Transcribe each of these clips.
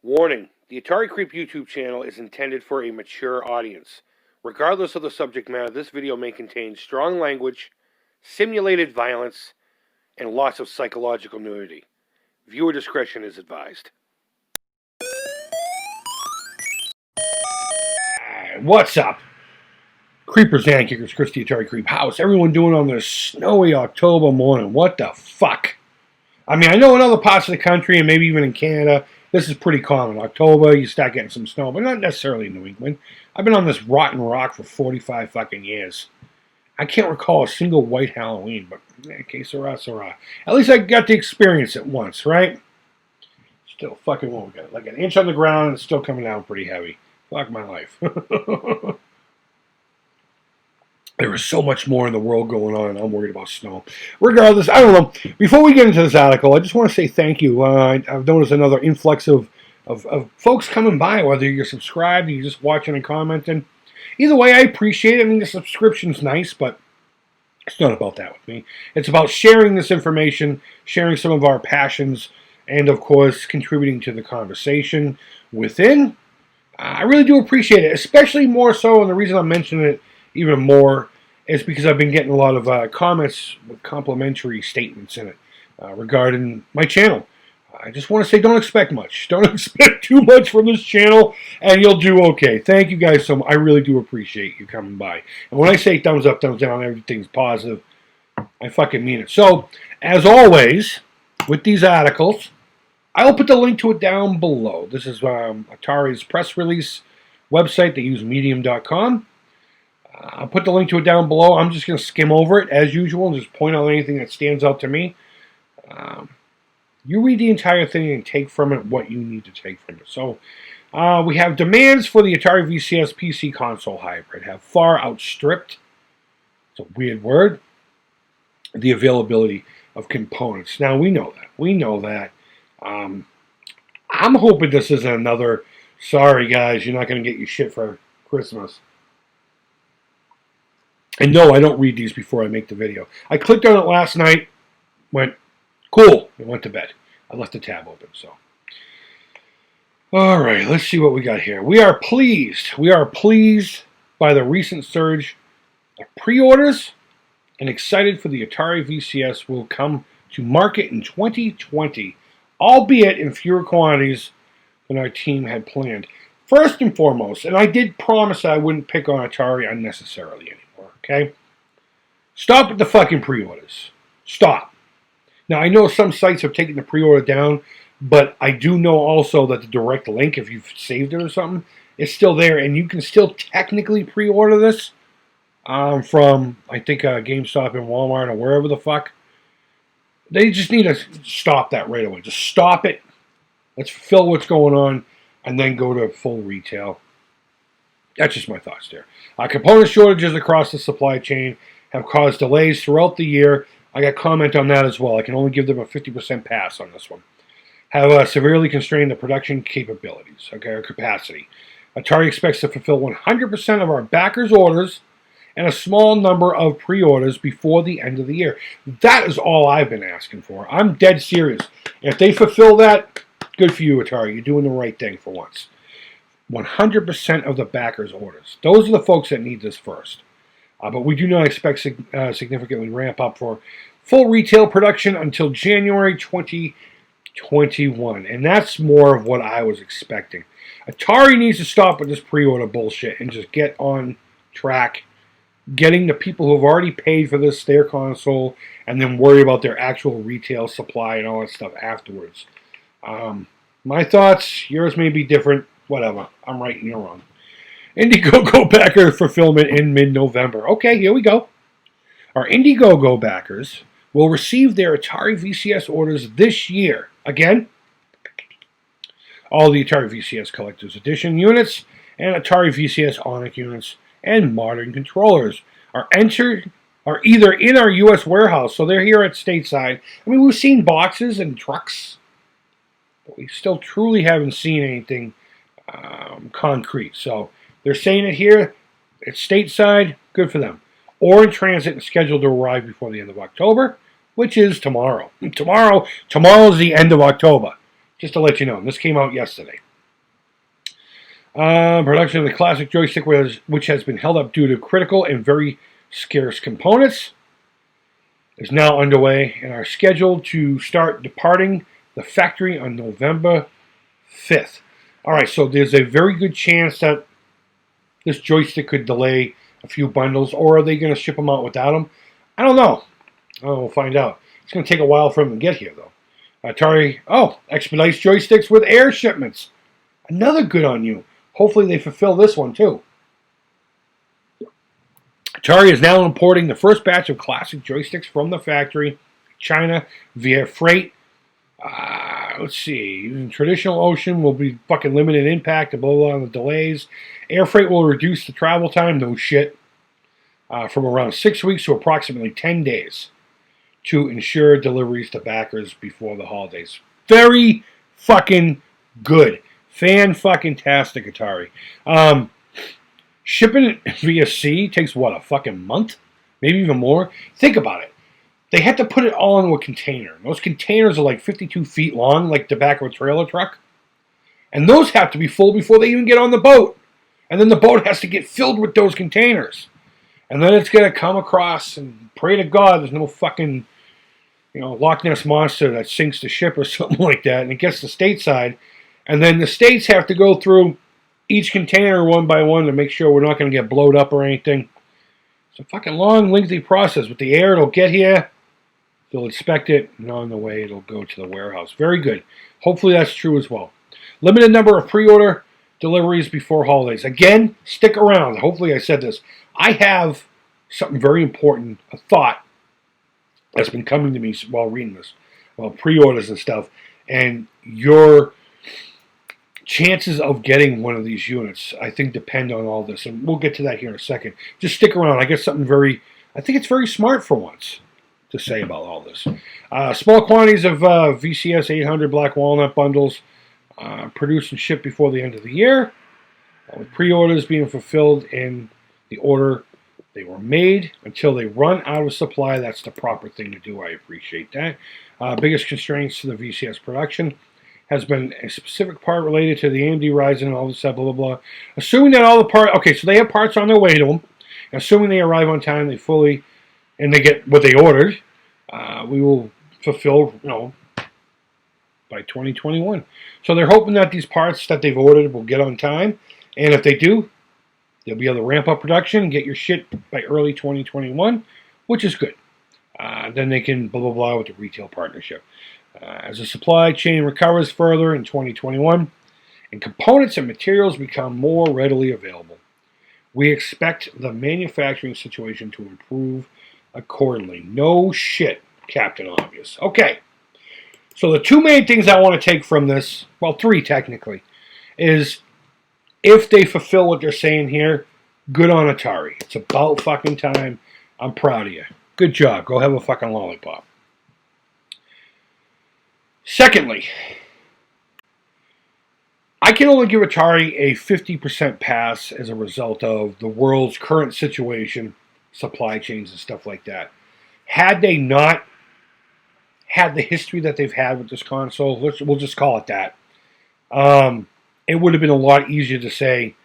Warning: the Atari Creep YouTube channel is intended for a mature audience. Regardless of the subject matter, this video may contain strong language, simulated violence, and lots of psychological nudity. Viewer discretion is advised. What's up? Creepers and Kickers, Christy Atari Creep. How's everyone doing on this snowy October morning? What the fuck? I mean, I know in other parts of the country and maybe even in Canada, this is pretty common. October, you start getting some snow, but not necessarily in New England. I've been on this rotten rock for 45 fucking years. I can't recall a single white Halloween, but okay, so at least I got to experience it once, right? Still fucking won't get it. Like an inch on the ground and it's still coming down pretty heavy. Fuck my life. There is so much more in the world going on, and I'm worried about snow. Regardless, I don't know. Before we get into this article, I just want to say thank you. I've noticed another influx of folks coming by, whether you're subscribed, or you're just watching and commenting. Either way, I appreciate it. I mean, the subscription's nice, but it's not about that with me. It's about sharing this information, sharing some of our passions, and, of course, contributing to the conversation within. I really do appreciate it, especially more so, and the reason I'm mentioning it even more is because I've been getting a lot of comments with complimentary statements in it regarding my channel. I just want to say don't expect much. Don't expect too much from this channel, and you'll do okay. Thank you guys so much. I really do appreciate you coming by. And when I say thumbs up, thumbs down, everything's positive, I fucking mean it. So, as always, with these articles, I'll put the link to it down below. This is Atari's press release website. They use medium.com. I'll put the link to it down below. I'm just going to skim over it as usual and just point out anything that stands out to me. You read the entire thing and take from it what you need to take from it. So we have demands for the Atari VCS PC console hybrid have far outstripped, it's a weird word, the availability of components. Now we know that. We know that. I'm hoping this isn't another, sorry guys, you're not going to get your shit for Christmas. And no, I don't read these before I make the video. I clicked on it last night, went, cool, and went to bed. I left the tab open, so. All right, let's see what we got here. We are pleased. We are pleased by the recent surge of pre-orders and excited for the Atari VCS will come to market in 2020, albeit in fewer quantities than our team had planned. First and foremost, and I did promise I wouldn't pick on Atari unnecessarily anymore. Okay? Stop with the fucking pre-orders. Stop. Now, I know some sites have taken the pre-order down, but I do know also that the direct link, if you've saved it or something, is still there, and you can still technically pre-order this from, I think, GameStop and Walmart or wherever the fuck. They just need to stop that right away. Just stop it. Let's fulfill what's going on, and then go to full retail. That's just my thoughts there. Component shortages across the supply chain have caused delays throughout the year. I got comment on that as well. I can only give them a 50% pass on this one. Have severely constrained the production capabilities, okay, or capacity. Atari expects to fulfill 100% of our backers' orders and a small number of pre-orders before the end of the year. That is all I've been asking for. I'm dead serious. If they fulfill that, good for you, Atari. You're doing the right thing for once. 100% of the backers' orders. Those are the folks that need this first. But we do not expect significantly ramp up for full retail production until January 2021. And that's more of what I was expecting. Atari needs to stop with this pre-order bullshit and just get on track, getting the people who have already paid for this, their console, and then worry about their actual retail supply and all that stuff afterwards. My thoughts, yours may be different. Whatever. I'm right and you're wrong. Indiegogo backer fulfillment in mid-November. Okay, here we go. Our Indiegogo backers will receive their Atari VCS orders this year. Again, all the Atari VCS Collector's Edition units and Atari VCS Onyx units and modern controllers are either in our U.S. warehouse, so they're here at stateside. I mean, we've seen boxes and trucks, but we still truly haven't seen anything concrete. So they're saying it here. It's stateside. Good for them. Or in transit and scheduled to arrive before the end of October, which is tomorrow. Tomorrow is the end of October. Just to let you know. This came out yesterday. Production of the classic joystick, which has been held up due to critical and very scarce components, is now underway and are scheduled to start departing the factory on November 5th. All right, so there's a very good chance that this joystick could delay a few bundles, or are they going to ship them out without them? I don't know. Oh, we'll find out. It's going to take a while for them to get here, though. Atari, expedites joysticks with air shipments. Another good on you. Hopefully they fulfill this one, too. Atari is now importing the first batch of classic joysticks from the factory, China, via freight. Let's see. Traditional ocean will be fucking limited impact, blah, blah, blah, on the delays. Air freight will reduce the travel time, no shit, from around 6 weeks to approximately 10 days to ensure deliveries to backers before the holidays. Very fucking good. Fan-fucking-tastic, Atari. Shipping it via sea takes, what, a fucking month? Maybe even more? Think about it. They had to put it all into a container. Those containers are like 52 feet long, like the back of a trailer truck. And those have to be full before they even get on the boat. And then the boat has to get filled with those containers. And then it's going to come across, and pray to God there's no fucking, Loch Ness Monster that sinks the ship or something like that. And it gets to stateside. And then the states have to go through each container one by one to make sure we're not going to get blowed up or anything. It's a fucking long, lengthy process. With the air, it'll get here. They'll inspect it, and on the way, it'll go to the warehouse. Very good. Hopefully that's true as well. Limited number of pre-order deliveries before holidays. Again, stick around. Hopefully I said this. I have something very important, a thought that's been coming to me while reading this, about pre-orders and stuff, and your chances of getting one of these units, I think, depend on all this, and we'll get to that here in a second. Just stick around. I get something I think it's very smart for once to say about all this. Small quantities of VCS 800 Black Walnut bundles produced and shipped before the end of the year, with pre-orders being fulfilled in the order they were made until they run out of supply. That's the proper thing to do. I appreciate that. Biggest constraints to the VCS production has been a specific part related to the AMD Ryzen and all this stuff, blah, blah, blah. Assuming that all the parts, okay, so they have parts on their way to them. Assuming they arrive on time, and they get what they ordered, we will fulfill, by 2021. So they're hoping that these parts that they've ordered will get on time. And if they do, they'll be able to ramp up production and get your shit by early 2021, which is good. Then they can blah, blah, blah with the retail partnership. As the supply chain recovers further in 2021 and components and materials become more readily available, we expect the manufacturing situation to improve accordingly. No shit, Captain Obvious. Okay, so the two main things I want to take from this, well, three technically, is if they fulfill what they're saying here, good on Atari. It's about fucking time. I'm proud of you. Good job. Go have a fucking lollipop. Secondly, I can only give Atari a 50% pass as a result of the world's current situation, supply chains and stuff like that. Had they not had the history that they've had with this console, we'll just call it that, it would have been a lot easier to say,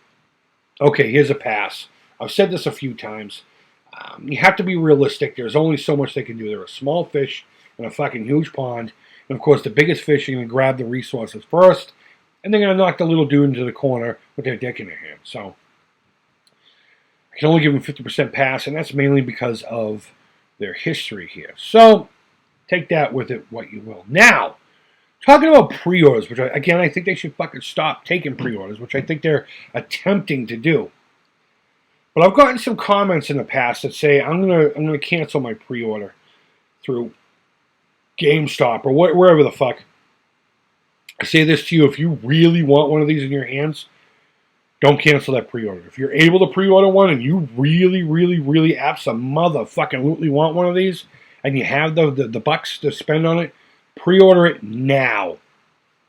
okay, here's a pass. I've said this a few times. You have to be realistic. There's only so much they can do. They're a small fish in a fucking huge pond. And, of course, the biggest fish are going to grab the resources first, and they're going to knock the little dude into the corner with their dick in their hand. So I can only give them 50% pass, and that's mainly because of their history here. So take that with it what you will. Now, talking about pre-orders, which, I think they should fucking stop taking pre-orders, which I think they're attempting to do. But I've gotten some comments in the past that say, I'm gonna cancel my pre-order through GameStop or wherever the fuck. I say this to you, if you really want one of these in your hands, don't cancel that pre-order. If you're able to pre-order one and you really, really, really abso-motherfucking-lutely want one of these, and you have the bucks to spend on it, pre-order it now.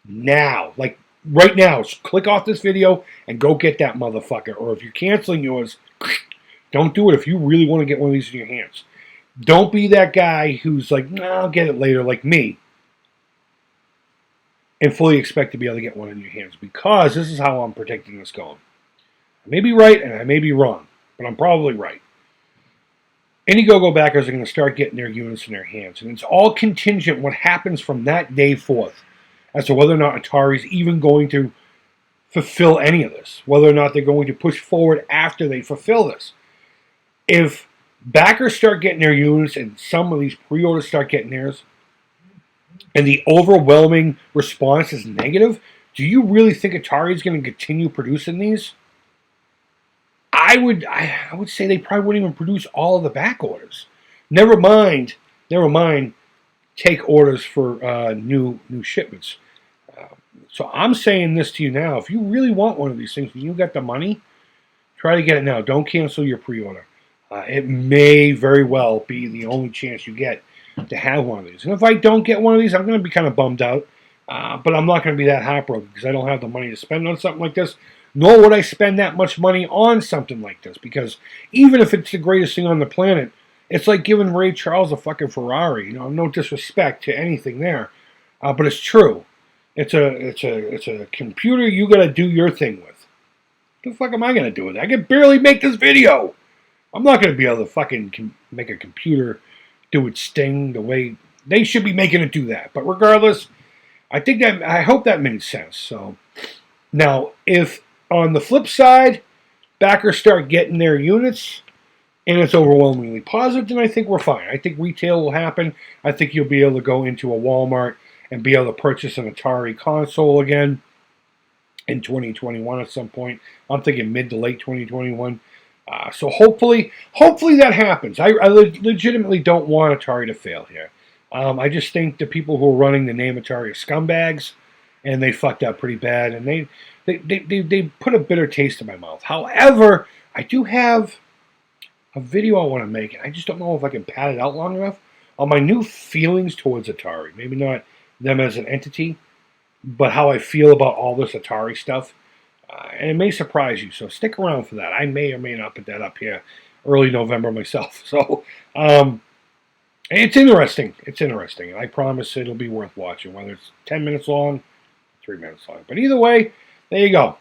Now. Like, right now. Click off this video and go get that motherfucker. Or if you're canceling yours, don't do it if you really want to get one of these in your hands. Don't be that guy who's like, nah, I'll get it later, like me. and fully expect to be able to get one in your hands, because this is how I'm predicting this going. I may be right and I may be wrong, but I'm probably right. Indiegogo backers are going to start getting their units in their hands, and it's all contingent what happens from that day forth as to whether or not Atari's even going to fulfill any of this, whether or not they're going to push forward after they fulfill this. If backers start getting their units and some of these pre-orders start getting theirs, and the overwhelming response is negative, do you really think Atari is going to continue producing these? I would say they probably wouldn't even produce all of the back orders. Never mind, take orders for new shipments. So I'm saying this to you now: if you really want one of these things, and you got the money, try to get it now. Don't cancel your pre-order. It may very well be the only chance you get to have one of these. And if I don't get one of these, I'm going to be kind of bummed out. But I'm not going to be that heartbroken because I don't have the money to spend on something like this. Nor would I spend that much money on something like this, because even if it's the greatest thing on the planet, it's like giving Ray Charles a fucking Ferrari. You know, no disrespect to anything there, but it's true. It's a computer you got to do your thing with. What the fuck am I going to do with it? I can barely make this video. I'm not going to be able to fucking make a computer do its thing the way they should be making it do that. But regardless, I hope that made sense. So now, if on the flip side, backers start getting their units and it's overwhelmingly positive, then I think we're fine. I think retail will happen. I think you'll be able to go into a Walmart and be able to purchase an Atari console again in 2021 at some point. I'm thinking mid to late 2021. So hopefully that happens. I legitimately don't want Atari to fail here. I just think the people who are running the name Atari are scumbags, and they fucked up pretty bad, and they put a bitter taste in my mouth. However, I do have a video I want to make, and I just don't know if I can pad it out long enough on my new feelings towards Atari. Maybe not them as an entity, but how I feel about all this Atari stuff. And it may surprise you, so stick around for that. I may or may not put that up here early November myself. So it's interesting. It's interesting. And I promise it'll be worth watching, whether it's 10 minutes long, 3 minutes long. But either way, there you go.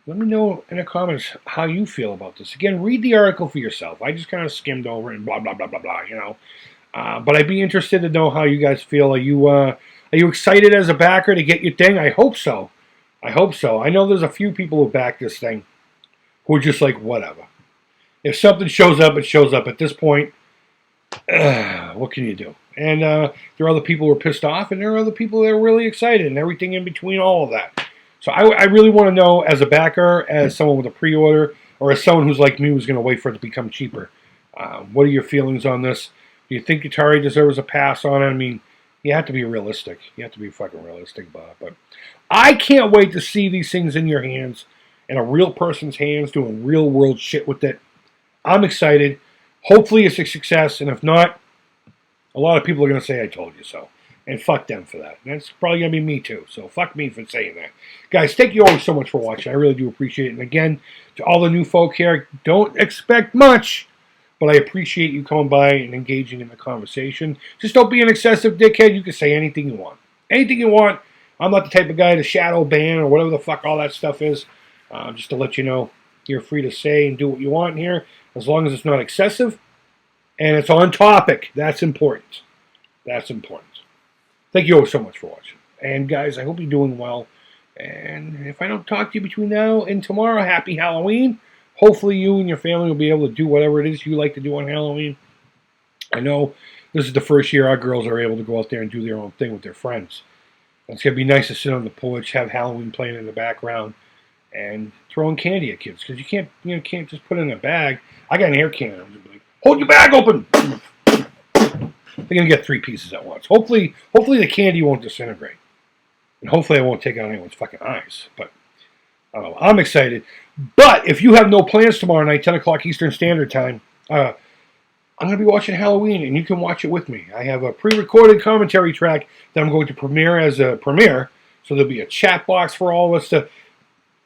Let me know in the comments how you feel about this. Again, read the article for yourself. I just kind of skimmed over it and blah, blah, blah, blah, blah, you know. But I'd be interested to know how you guys feel. Are you excited as a backer to get your thing? I hope so. I hope so. I know there's a few people who back this thing who are just like, whatever. If something shows up, it shows up. At this point, what can you do? And there are other people who are pissed off, and there are other people that are really excited, and everything in between all of that. So I really want to know, as a backer, as someone with a pre-order, or as someone who's like me who's going to wait for it to become cheaper. What are your feelings on this? Do you think Atari deserves a pass on it? I mean, you have to be realistic. You have to be fucking realistic about it. But I can't wait to see these things in your hands, in a real person's hands, doing real world shit with it. I'm excited. Hopefully it's a success, and if not, a lot of people are going to say I told you so. And fuck them for that. And that's probably going to be me too. So fuck me for saying that. Guys, thank you always so much for watching. I really do appreciate it. And again, to all the new folk here, don't expect much, but I appreciate you coming by and engaging in the conversation. Just don't be an excessive dickhead. You can say anything you want. Anything you want. I'm not the type of guy to shadow ban or whatever the fuck all that stuff is. Just to let you know, you're free to say and do what you want here, as long as it's not excessive and it's on topic. That's important. That's important. Thank you all so much for watching. And guys, I hope you're doing well. And if I don't talk to you between now and tomorrow, happy Halloween. Hopefully you and your family will be able to do whatever it is you like to do on Halloween. I know this is the first year our girls are able to go out there and do their own thing with their friends. It's going to be nice to sit on the porch, have Halloween playing in the background, and throwing candy at kids. Because you can't just put it in a bag. I got an air cannon. I'm just like, hold your bag open! They're going to get 3 pieces at once. Hopefully the candy won't disintegrate. And hopefully I won't take out anyone's fucking eyes. But I don't know. I'm excited. But if you have no plans tomorrow night, 10 o'clock Eastern Standard Time, I'm going to be watching Halloween, and you can watch it with me. I have a pre-recorded commentary track that I'm going to premiere as a premiere. So there'll be a chat box for all of us to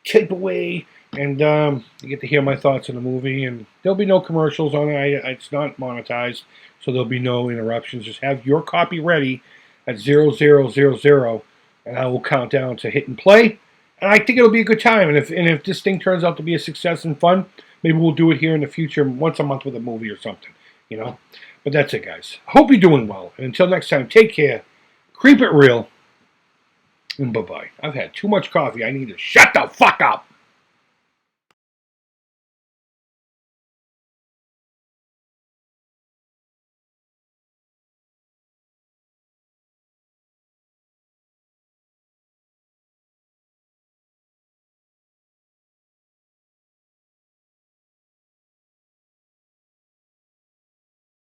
type away. And you get to hear my thoughts on the movie. And there'll be no commercials on it. It's not monetized. So there'll be no interruptions. Just have your copy ready at 0000 and I will count down to hit and play. And I think it'll be a good time. And if this thing turns out to be a success and fun, maybe we'll do it here in the future once a month with a movie or something, you know. But that's it, guys. Hope you're doing well. And until next time, take care. Creep it real. And bye-bye. I've had too much coffee. I need to shut the fuck up.